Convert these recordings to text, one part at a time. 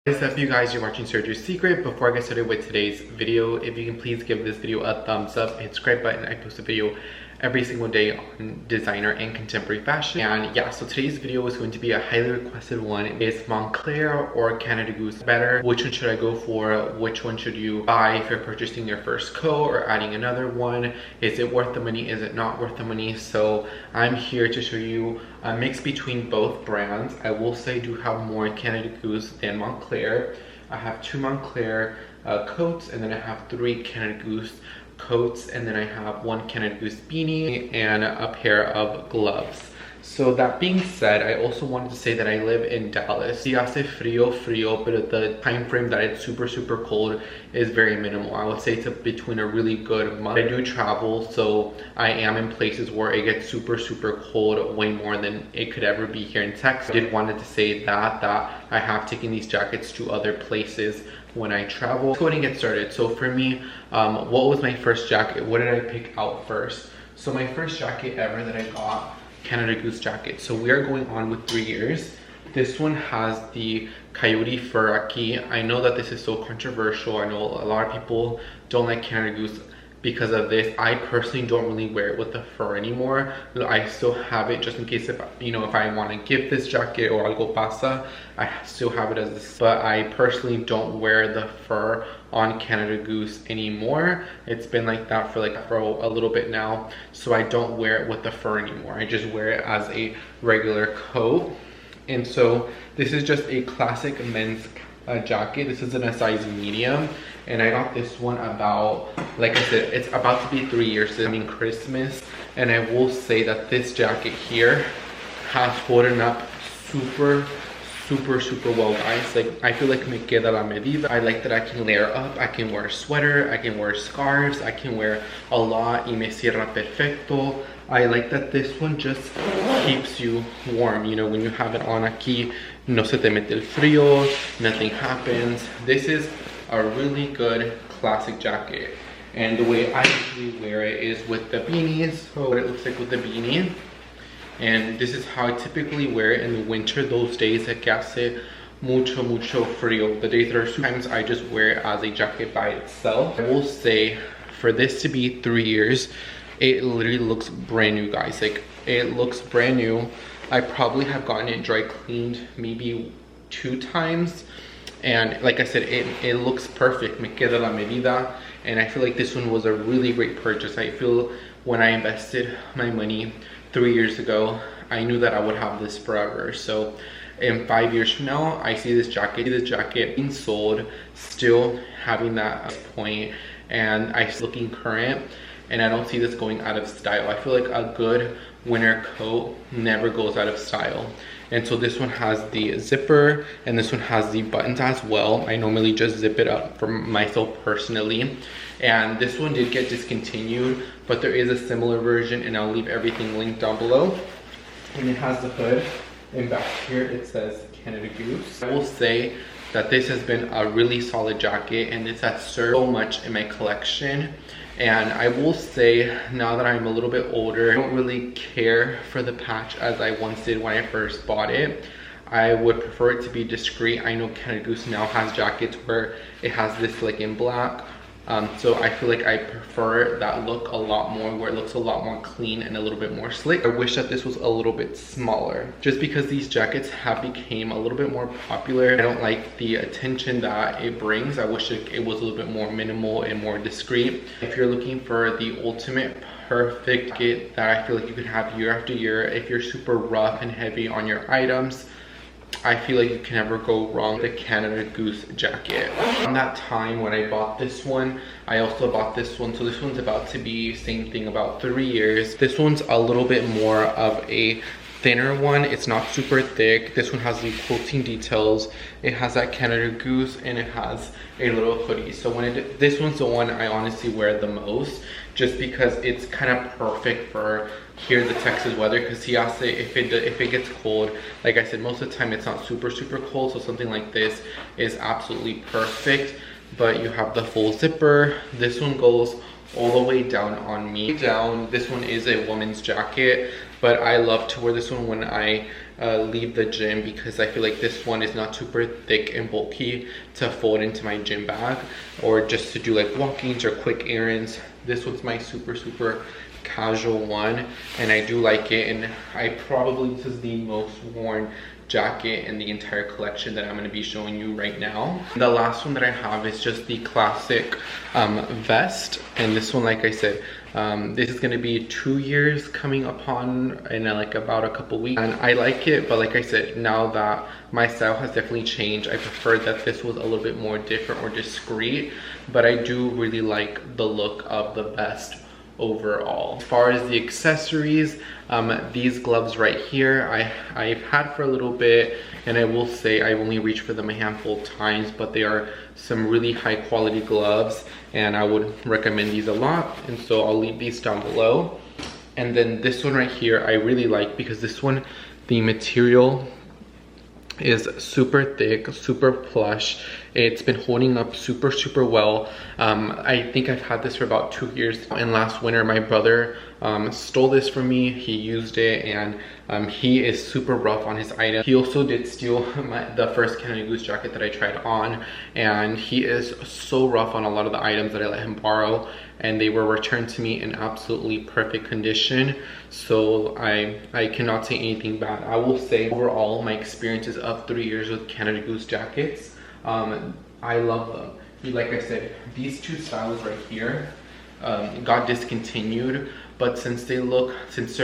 What's up, you guys? You're watching Surgery Secret. Before I get started with today's video, if you can please give this video a thumbs up, hit the subscribe button. I post a video every single day on designer and contemporary fashion. And yeah, so today's video is going to be a highly requested one. Is Moncler or Canada Goose better? Which one should I go for? Which one should you buy if you're purchasing your first coat or adding another one? Is it worth the money? Is it not worth the money? So I'm here to show you a mix between both brands. I will say I do have more Canada Goose than Moncler. I have two Moncler coats, and then I have three Canada Goose coats, and then I have one Canada Goose beanie and a pair of gloves. So that being said, I also wanted to say that I live in Dallas. Sí hace frío, but the time frame that it's super cold is very minimal. I would say it's between a really good month. I do travel, so I am in places where it gets super cold, way more than it could ever be here in Texas. I did wanted to say that I have taken these jackets to other places when I travel. Let's go ahead and get started. So for me, what was my first jacket? What did I pick out first? So my first jacket ever that I got, Canada Goose jacket. So we are going on with 3 years. This one has the coyote fur aquí. I know that this is so controversial. I know a lot of people don't like Canada Goose because of this. I personally don't really wear it with the fur anymore. I still have it just in case if I want to give this jacket or algo pasa, I still have it as this. But I personally don't wear the fur on Canada Goose anymore. It's been like that for a little bit now, so I don't wear it with the fur anymore. I just wear it as a regular coat. And so this is just a classic men's jacket. This is in a size medium, and I got this one about, like I said, it's about to be 3 years. I mean Christmas. And I will say that this jacket here has holding up super well, guys. Like, I feel like me queda la medida. I like that I can layer up. I can wear a sweater, I can wear scarves, I can wear a lot y me cierra perfecto. I like that this one just keeps you warm. You know, when you have it on aquí, no se te mete el frío, nothing happens. This is a really good classic jacket. And the way I usually wear it is with the beanies. So what it looks like with the beanie. And this is how I typically wear it in the winter, those days that hace mucho frío. The days that are sometimes I just wear it as a jacket by itself. I will say, for this to be 3 years, it literally looks brand new, guys. Like, it looks brand new. I probably have gotten it dry cleaned maybe 2 times. And like I said, it looks perfect. Me queda la medida. And I feel like this one was a really great purchase. I feel when I invested my money 3 years ago, I knew that I would have this forever. So in 5 years from now, I see this jacket being sold, still having that point, and it's looking current, and I don't see this going out of style. I feel like a good winter coat never goes out of style. And so this one has the zipper, and this one has the buttons as well. I normally just zip it up for myself personally. And this one did get discontinued, but there is a similar version, and I'll leave everything linked down below. And it has the hood, and back here it says Canada Goose. I will say that this has been a really solid jacket, and this has served so much in my collection. And I will say, now that I'm a little bit older, I don't really care for the patch as I once did when I first bought it. I would prefer it to be discreet. I know Canada Goose now has jackets where it has this like in black. So I feel like I prefer that look a lot more, where it looks a lot more clean and a little bit more slick. I wish that this was a little bit smaller, just because these jackets have become a little bit more popular. I don't like the attention that it brings. I wish it was a little bit more minimal and more discreet. If you're looking for the ultimate perfect jacket that I feel like you could have year after year, if you're super rough and heavy on your items, I feel like you can never go wrong with the Canada Goose jacket. On that time when I bought this one, I also bought this one. So this one's about to be, same thing, about 3 years. This one's a little bit more of a thinner one. It's not super thick. This one has the quilting details. It has that Canada Goose, and it has a little hoodie. So this one's the one I honestly wear the most, just because it's kind of perfect for here in the Texas weather. Because if it gets cold, like I said, most of the time it's not super cold, so something like this is absolutely perfect. But you have the full zipper. This one goes all the way down on me. This one is a woman's jacket. but I love to wear this one when I leave the gym, because I feel like this one is not super thick and bulky to fold into my gym bag or just to do like walk-ins or quick errands. This one's my super casual one, and I do like it, and this is the most worn jacket in the entire collection that I'm going to be showing you right now. The last one that I have is just the classic vest, and this one, like I said, this is going to be 2 years coming upon in like about a couple weeks, and I like it, but like I said, now that my style has definitely changed, I prefer that this was a little bit more different or discreet, but I do really like the look of the vest overall. As far as the accessories, these gloves right here, I've had for a little bit, and I will say I've only reached for them a handful of times, but they are some really high quality gloves, and I would recommend these a lot, and so I'll leave these down below. And then this one right here I really like, because this one, the material is super thick, super plush. It's been holding up super well. I think I've had this for about 2 years, and last winter my brother stole this from me. He used it, and he is super rough on his item. He also did steal the first Canada Goose jacket that I tried on, and he is so rough on a lot of the items that I let him borrow, and they were returned to me in absolutely perfect condition. So I cannot say anything bad. I will say overall my experiences of 3 years with Canada Goose jackets, I love them. Like I said, these two styles right here got discontinued, but since they're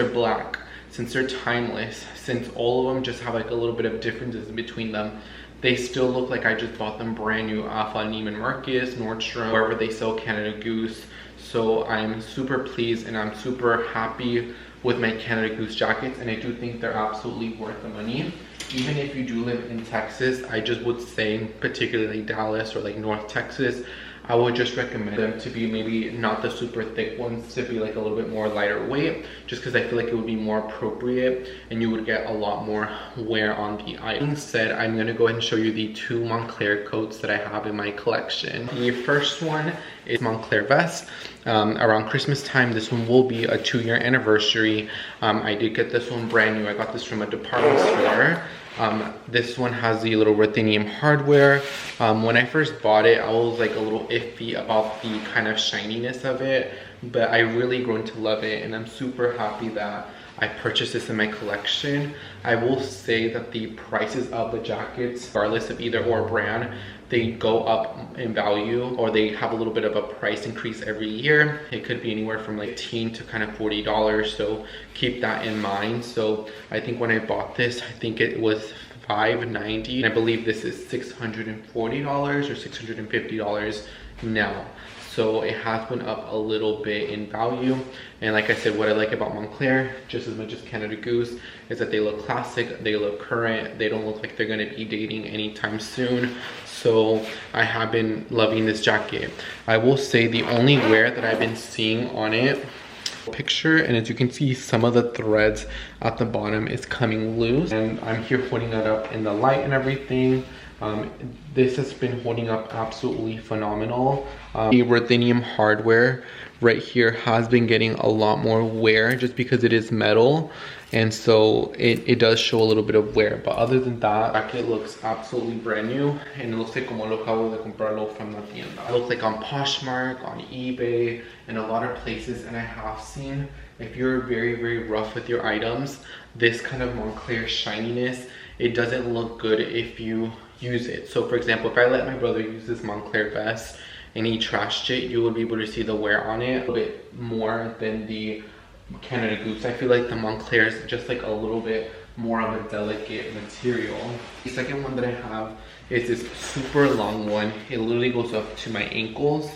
black, since they're timeless, since all of them just have like a little bit of differences between them, they still look like I just bought them brand new off on Neiman Marcus, Nordstrom, wherever they sell Canada Goose. So I'm super pleased, and I'm super happy with my Canada Goose jackets, and I do think they're absolutely worth the money. Even if you do live in Texas, I just would say, particularly Dallas or like North Texas, I would just recommend them to be maybe not the super thick ones, to be like a little bit more lighter weight, just because I feel like it would be more appropriate and you would get a lot more wear on the item. That said, I'm going to go ahead and show you the 2 Moncler coats that I have in my collection. The first one is Moncler Vest. Around Christmas time, this one will be a 2-year anniversary. I did get this one brand new. I got this from a department store. This one has the little ruthenium hardware. When I first bought it, I was like a little iffy about the kind of shininess of it, but I really grown to love it, and I'm super happy that I purchased this in my collection. I will say that the prices of the jackets, regardless of either or brand, they go up in value, or they have a little bit of a price increase every year. It could be anywhere from like $10 to kind of $40, so keep that in mind. So I think when I bought this, I think it was $590, and I believe this is $640 or $650 now. So it has been up a little bit in value. And like I said, what I like about Moncler, just as much as Canada Goose, is that they look classic, they look current, they don't look like they're gonna be dating anytime soon. So I have been loving this jacket. I will say the only wear that I've been seeing on it, picture, and as you can see, some of the threads at the bottom is coming loose, and I'm here holding it up in the light and everything. This has been holding up absolutely phenomenal. The ruthenium hardware right here has been getting a lot more wear just because it is metal, and so it does show a little bit of wear, but other than that, the jacket looks absolutely brand new, and it looks like como lo acabo de comprarlo from la tienda. It looks like on Poshmark, on eBay, and a lot of places, and I have seen, if you're very rough with your items, this kind of Moncler shininess, it doesn't look good if you use it. So for example, if I let my brother use this Moncler vest and he trashed it, you would be able to see the wear on it a little bit more than the Canada Goose. I feel like the Moncler is just like a little bit more of a delicate material. The second one that I have is this super long one. It literally goes up to my ankles.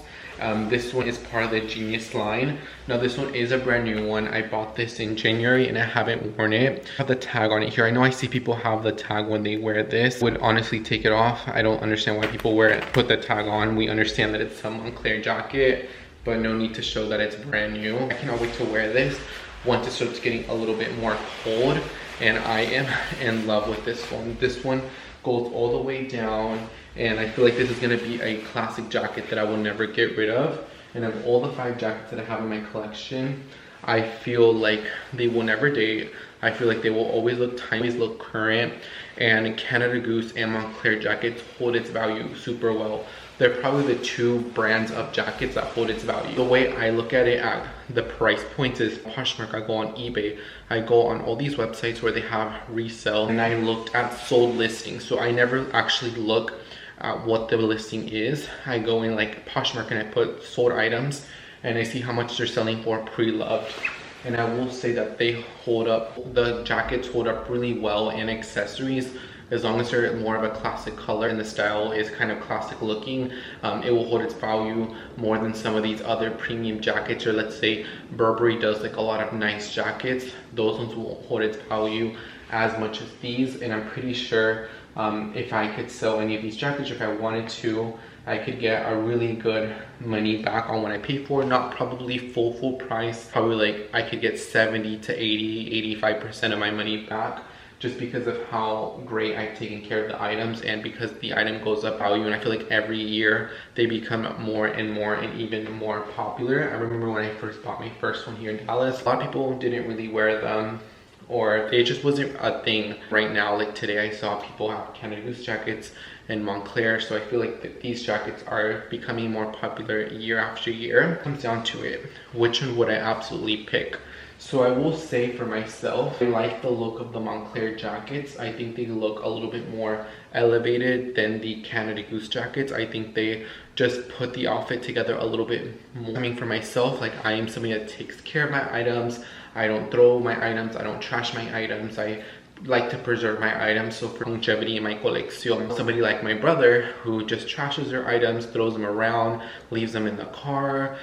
This one is part of the Genius line. Now this one is a brand new one. I bought this in January and I haven't worn it. I have the tag on it here. I know I see people have the tag when they wear this. I would honestly take it off. I don't understand why people wear it, put the tag on. We understand that it's some Moncler jacket, but no need to show that it's brand new. I cannot wait to wear this once it starts getting a little bit more cold, and I am in love with this one. This one goes all the way down, and I feel like this is gonna be a classic jacket that I will never get rid of. And of all the 5 jackets that I have in my collection, I feel like they will never date. I feel like they will always look timeless, look current, and Canada Goose and Moncler jackets hold its value super well. They're probably the two brands of jackets that hold its value. The way I look at it at the price points is Poshmark. I go on eBay, I go on all these websites where they have resale, and I looked at sold listings. So I never actually look at what the listing is. I go in like Poshmark and I put sold items and I see how much they're selling for pre-loved. And I will say that they hold up, the jackets hold up really well, and accessories, as long as they're more of a classic color and the style is kind of classic looking, it will hold its value more than some of these other premium jackets. Or let's say Burberry does like a lot of nice jackets, those ones will hold its value as much as these. And I'm pretty sure if I could sell any of these jackets, if I wanted to, I could get a really good money back on what I paid for. Not probably full price, probably like I could get 70 to 80, 85% of my money back, just because of how great I've taken care of the items and because the item goes up value. And I feel like every year they become more and even more popular. I remember when I first bought my first one here in Dallas, a lot of people didn't really wear them, or it just wasn't a thing. Right now, like today, I saw people have Canada Goose jackets and Moncler, so I feel like these jackets are becoming more popular year after year. It comes down to it, which one would I absolutely pick? So I will say for myself, I like the look of the Moncler jackets. I think they look a little bit more elevated than the Canada Goose jackets. I think they just put the outfit together a little bit more. I mean, for myself, like I am somebody that takes care of my items. I don't throw my items, I don't trash my items. I like to preserve my items, so for longevity in my collection. Somebody like my brother who just trashes their items, throws them around, leaves them in the car,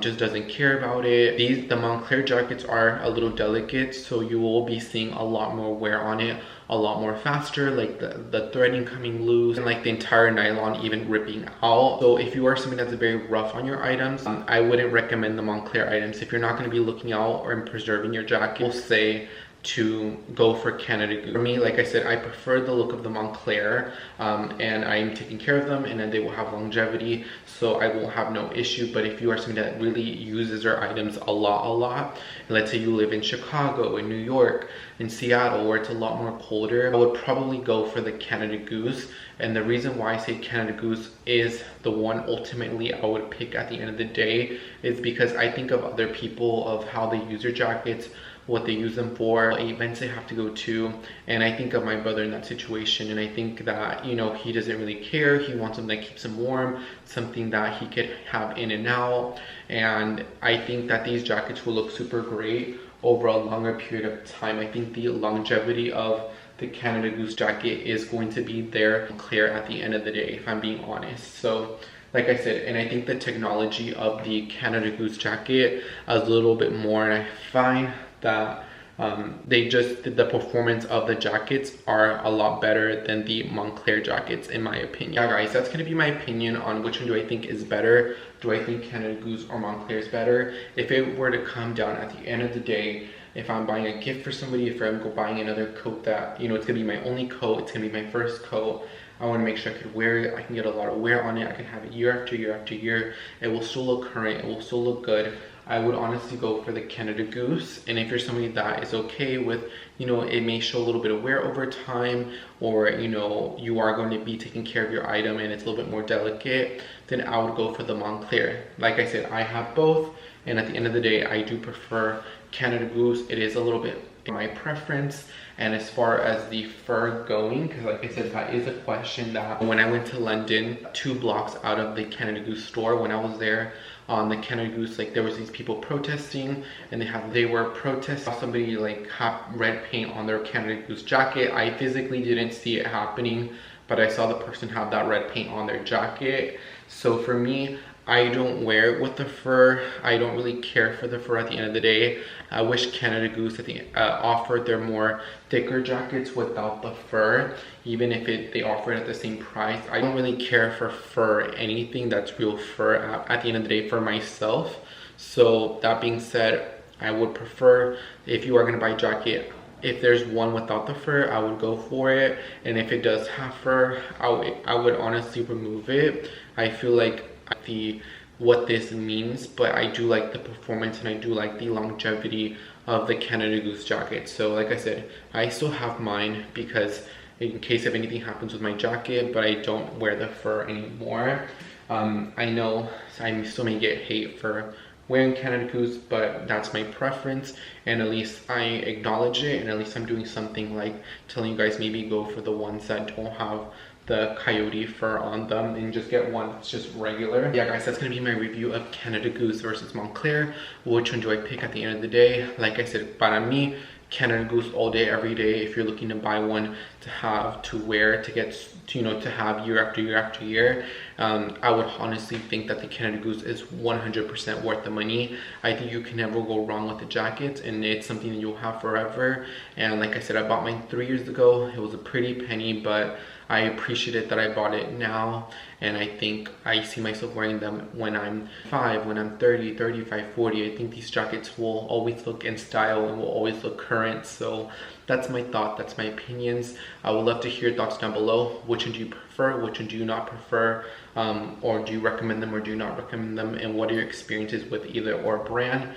just doesn't care about it. The Moncler jackets are a little delicate, so you will be seeing a lot more wear on it, a lot more faster, like the threading coming loose and like the entire nylon even ripping out. So if you are somebody that's very rough on your items, I wouldn't recommend the Moncler items. If you're not going to be looking out or preserving your jacket, we'll say to go for Canada Goose. For me, like I said, I prefer the look of the Moncler, and I'm taking care of them, and then they will have longevity, so I will have no issue. But if you are somebody that really uses their items a lot, let's say you live in Chicago, in New York, in Seattle, where it's a lot more colder, I would probably go for the Canada Goose. And the reason why I say Canada Goose is the one ultimately I would pick at the end of the day is because I think of other people, of how they use their jackets, what they use them for, events they have to go to, and I think of my brother in that situation, and I think that, you know, he doesn't really care. He wants something that keeps him warm, something that he could have in and out, and I think that these jackets will look super great over a longer period of time. I think the longevity of the Canada Goose jacket is going to be there clear at the end of the day, if I'm being honest. So like I said, and I think the technology of the Canada Goose jacket is a little bit more, and I find that the performance of the jackets are a lot better than the Moncler jackets, in my opinion. Yeah guys, that's going to be my opinion on which one do I think is better. Do I think Canada Goose or Moncler is better? If it were to come down at the end of the day, if I'm buying a gift for somebody, if I'm buying another coat that, you know, it's going to be my only coat, it's going to be my first coat, I want to make sure I could wear it, I can get a lot of wear on it, I can have it year after year after year, it will still look current, it will still look good, I would honestly go for the Canada Goose. And if you're somebody that is okay with, you know, it may show a little bit of wear over time, or, you know, you are going to be taking care of your item and it's a little bit more delicate, then I would go for the Moncler. Like I said, I have both, and at the end of the day, I do prefer Canada Goose. It is a little bit my preference. And as far as the fur going, because like I said, that is a question that when I went to London, 2 blocks out of the Canada Goose store, when I was there on the Canada Goose, like there was these people protesting, and they were protesting somebody like have red paint on their Canada Goose jacket. I physically didn't see it happening, but I saw the person have that red paint on their jacket. So for me, I don't wear it with the fur. I don't really care for the fur at the end of the day. I wish Canada Goose offered their more thicker jackets without the fur, even if they offer it at the same price. I don't really care for fur, anything that's real fur at the end of the day for myself. So that being said, I would prefer, if you are gonna buy a jacket, if there's one without the fur, I would go for it. And if it does have fur, I would honestly remove it. I feel like the what this means, but I do like the performance and I do like the longevity of the Canada Goose jacket. So like I said, I still have mine because in case if anything happens with my jacket, but I don't wear the fur anymore. I know I still may get hate for wearing Canada Goose, but that's my preference, and at least I acknowledge it, and at least I'm doing something like telling you guys maybe go for the ones that don't have the coyote fur on them and just get one that's just regular. Yeah guys, that's gonna be my review of Canada Goose versus Moncler. Which one do I pick at the end of the day? Like I said, para mí, Canada Goose all day, every day. If you're looking to buy one to have to wear, to get to, you know, to have year after year after year, I would honestly think that the Canada Goose is 100% worth the money. I think you can never go wrong with the jackets, and it's something that you'll have forever. And like I said, I bought mine 3 years ago. It was a pretty penny, but I appreciate it that I bought it now, and I think I see myself wearing them when I'm 5, when I'm 30, 35, 40. I think these jackets will always look in style and will always look current. So that's my thought, that's my opinions. I would love to hear your thoughts down below. Which one do you prefer? Which one do you not prefer? Or do you recommend them or do you not recommend them? And what are your experiences with either or brand?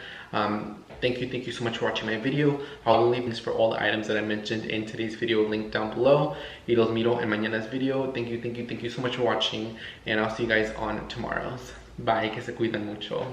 Thank you so much for watching my video. I'll leave links for all the items that I mentioned in today's video linked down below. Y los miro en mañana's video. Thank you so much for watching, and I'll see you guys on tomorrow's. Bye, que se cuidan mucho.